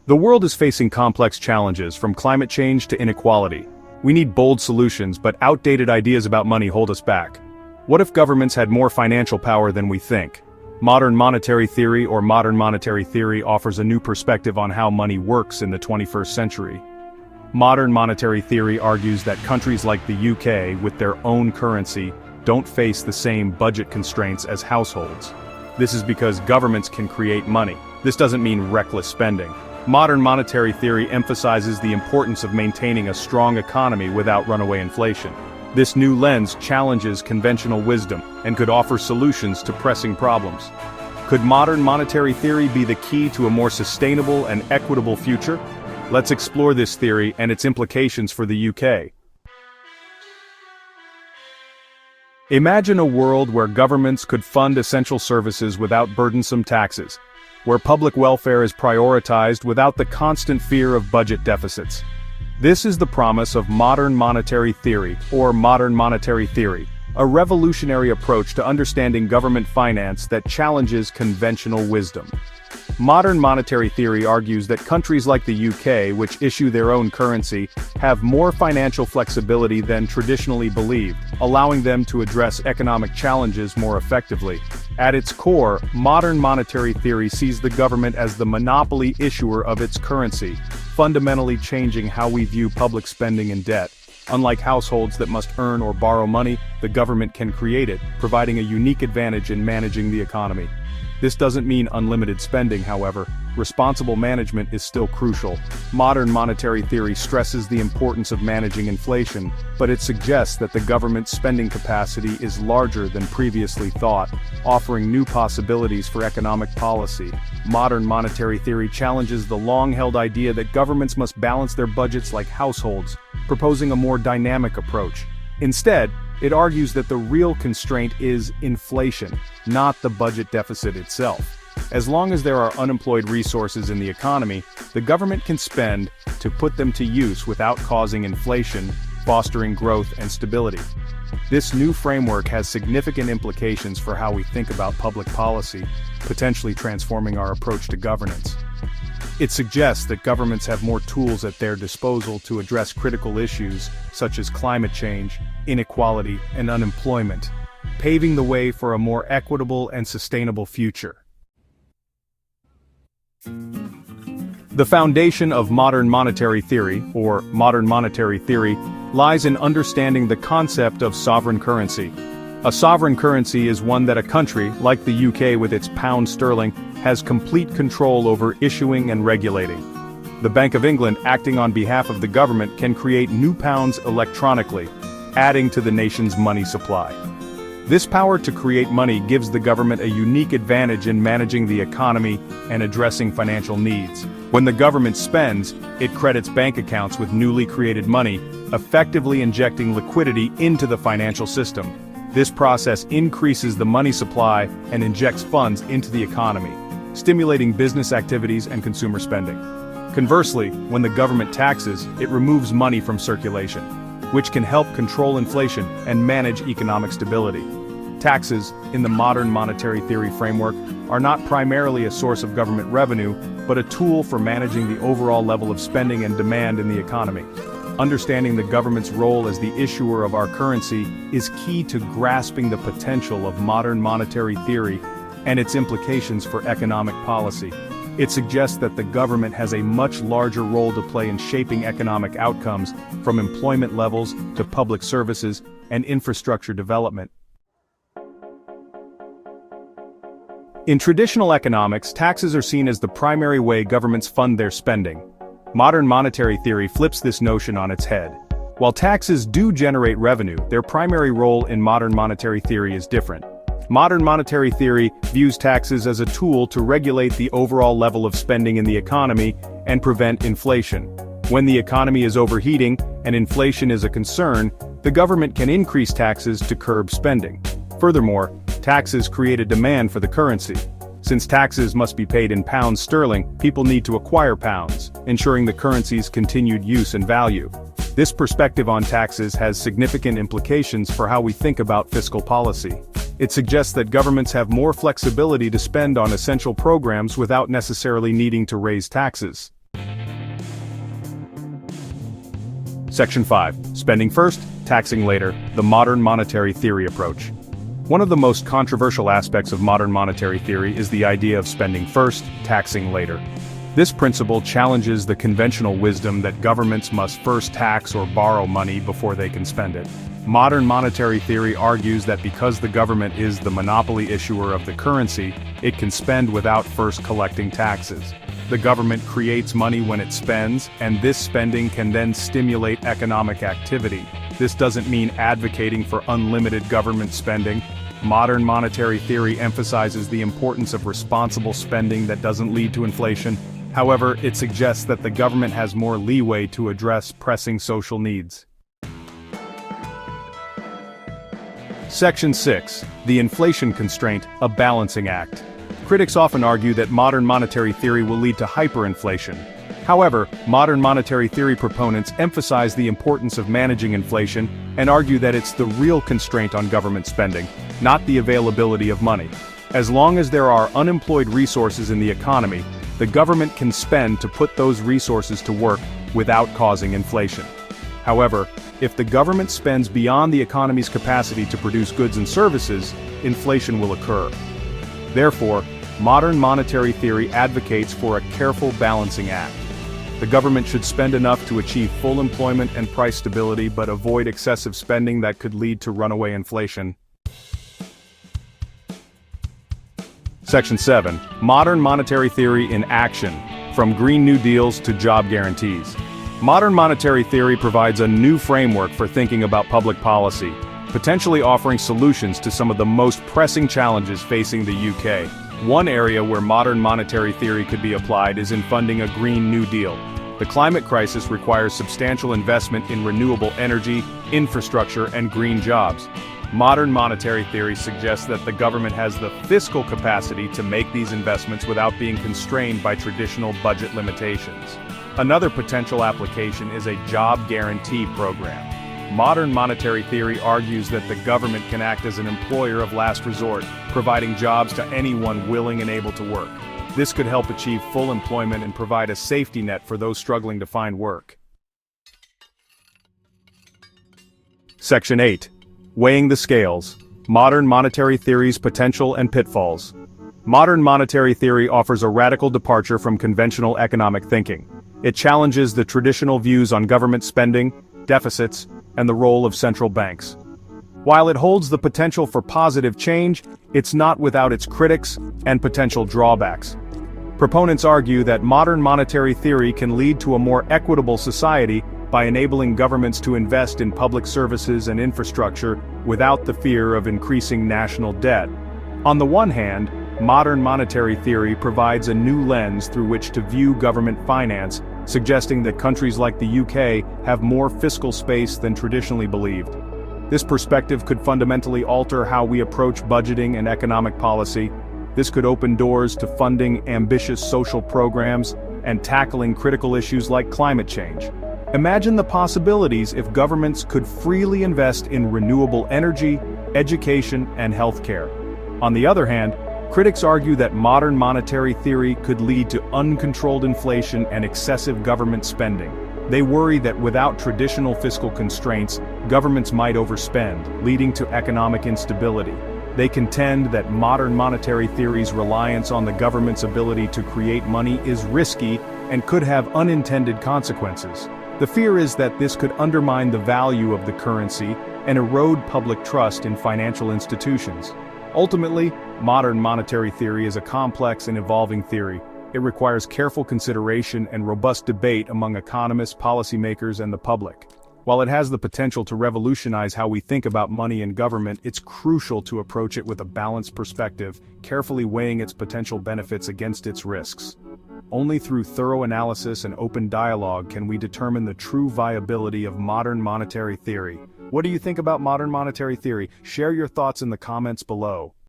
The world is facing complex challenges from climate change to inequality. We need bold solutions, but outdated ideas about money hold us back. What if governments had more financial power than we think? Modern monetary theory offers a new perspective on how money works in the 21st century. Modern monetary theory argues that countries like the UK, with their own currency, don't face the same budget constraints as households. This is because governments can create money. This doesn't mean reckless spending. Modern monetary theory emphasizes the importance of maintaining a strong economy without runaway inflation. This new lens challenges conventional wisdom and could offer solutions to pressing problems. Could modern monetary theory be the key to a more sustainable and equitable future? Let's explore this theory and its implications for the UK. Imagine a world where governments could fund essential services without burdensome taxes, where public welfare is prioritized without the constant fear of budget deficits. This is the promise of modern monetary theory, a revolutionary approach to understanding government finance that challenges conventional wisdom. Modern monetary theory argues that countries like the UK, which issue their own currency, have more financial flexibility than traditionally believed, allowing them to address economic challenges more effectively. At its core, modern monetary theory sees the government as the monopoly issuer of its currency, fundamentally changing how we view public spending and debt. Unlike households that must earn or borrow money, the government can create it, providing a unique advantage in managing the economy. This doesn't mean unlimited spending, however. Responsible management is still crucial. Modern monetary theory stresses the importance of managing inflation, but it suggests that the government's spending capacity is larger than previously thought, offering new possibilities for economic policy. Modern monetary theory challenges the long-held idea that governments must balance their budgets like households, proposing a more dynamic approach. Instead, it argues that the real constraint is inflation, not the budget deficit itself. As long as there are unemployed resources in the economy, the government can spend to put them to use without causing inflation, fostering growth and stability. This new framework has significant implications for how we think about public policy, potentially transforming our approach to governance. It suggests that governments have more tools at their disposal to address critical issues such as climate change, inequality, and unemployment, paving the way for a more equitable and sustainable future. The foundation of modern monetary theory, lies in understanding the concept of sovereign currency. A sovereign currency is one that a country, like the UK with its pound sterling, has complete control over issuing and regulating. The Bank of England, acting on behalf of the government, can create new pounds electronically, adding to the nation's money supply. This power to create money gives the government a unique advantage in managing the economy and addressing financial needs. When the government spends, it credits bank accounts with newly created money, effectively injecting liquidity into the financial system. This process increases the money supply and injects funds into the economy, stimulating business activities and consumer spending. Conversely, when the government taxes, it removes money from circulation, which can help control inflation and manage economic stability. Taxes, in the modern monetary theory framework, are not primarily a source of government revenue, but a tool for managing the overall level of spending and demand in the economy. Understanding the government's role as the issuer of our currency is key to grasping the potential of modern monetary theory and its implications for economic policy. It suggests that the government has a much larger role to play in shaping economic outcomes, from employment levels to public services and infrastructure development. In traditional economics, taxes are seen as the primary way governments fund their spending. Modern monetary theory flips this notion on its head. While taxes do generate revenue, their primary role in modern monetary theory is different. Modern monetary theory views taxes as a tool to regulate the overall level of spending in the economy and prevent inflation. When the economy is overheating and inflation is a concern, the government can increase taxes to curb spending. Furthermore, taxes create a demand for the currency. Since taxes must be paid in pounds sterling, people need to acquire pounds, ensuring the currency's continued use and value. This perspective on taxes has significant implications for how we think about fiscal policy. It suggests that governments have more flexibility to spend on essential programs without necessarily needing to raise taxes. Section 5. Spending first, taxing later, the modern monetary theory approach. One of the most controversial aspects of modern monetary theory is the idea of spending first, taxing later. This principle challenges the conventional wisdom that governments must first tax or borrow money before they can spend it. Modern monetary theory argues that because the government is the monopoly issuer of the currency, it can spend without first collecting taxes. The government creates money when it spends, and this spending can then stimulate economic activity. This doesn't mean advocating for unlimited government spending. Modern monetary theory emphasizes the importance of responsible spending that doesn't lead to inflation. However, it suggests that the government has more leeway to address pressing social needs. Section 6. The inflation constraint, a balancing act. Critics often argue that modern monetary theory will lead to hyperinflation. However, modern monetary theory proponents emphasize the importance of managing inflation and argue that it's the real constraint on government spending, not the availability of money. As long as there are unemployed resources in the economy, the government can spend to put those resources to work without causing inflation. However, if the government spends beyond the economy's capacity to produce goods and services, inflation will occur. Therefore, modern monetary theory advocates for a careful balancing act. The government should spend enough to achieve full employment and price stability but avoid excessive spending that could lead to runaway inflation. Section 7. Modern monetary theory in action, from Green New Deals to job guarantees. Modern monetary theory provides a new framework for thinking about public policy, potentially offering solutions to some of the most pressing challenges facing the UK. One area where modern monetary theory could be applied is in funding a Green New Deal. The climate crisis requires substantial investment in renewable energy, infrastructure, and green jobs. Modern monetary theory suggests that the government has the fiscal capacity to make these investments without being constrained by traditional budget limitations. Another potential application is a job guarantee program. Modern monetary theory argues that the government can act as an employer of last resort, providing jobs to anyone willing and able to work. This could help achieve full employment and provide a safety net for those struggling to find work. Section 8. Weighing the scales. Modern monetary theory's potential and pitfalls. Modern monetary theory offers a radical departure from conventional economic thinking. It challenges the traditional views on government spending, deficits, and the role of central banks. While it holds the potential for positive change, it's not without its critics and potential drawbacks. Proponents argue that modern monetary theory can lead to a more equitable society by enabling governments to invest in public services and infrastructure without the fear of increasing national debt. On the one hand, modern monetary theory provides a new lens through which to view government finance, suggesting that countries like the UK have more fiscal space than traditionally believed. This perspective could fundamentally alter how we approach budgeting and economic policy. This could open doors to funding ambitious social programs and tackling critical issues like climate change. Imagine the possibilities if governments could freely invest in renewable energy, education, and healthcare. On the other hand, critics argue that modern monetary theory could lead to uncontrolled inflation and excessive government spending. They worry that without traditional fiscal constraints, governments might overspend, leading to economic instability. They contend that modern monetary theory's reliance on the government's ability to create money is risky and could have unintended consequences. The fear is that this could undermine the value of the currency and erode public trust in financial institutions. Ultimately, modern monetary theory is a complex and evolving theory. It requires careful consideration and robust debate among economists, policymakers, and the public. While it has the potential to revolutionize how we think about money and government, it's crucial to approach it with a balanced perspective, carefully weighing its potential benefits against its risks. Only through thorough analysis and open dialogue can we determine the true viability of modern monetary theory. What do you think about modern monetary theory? Share your thoughts in the comments below.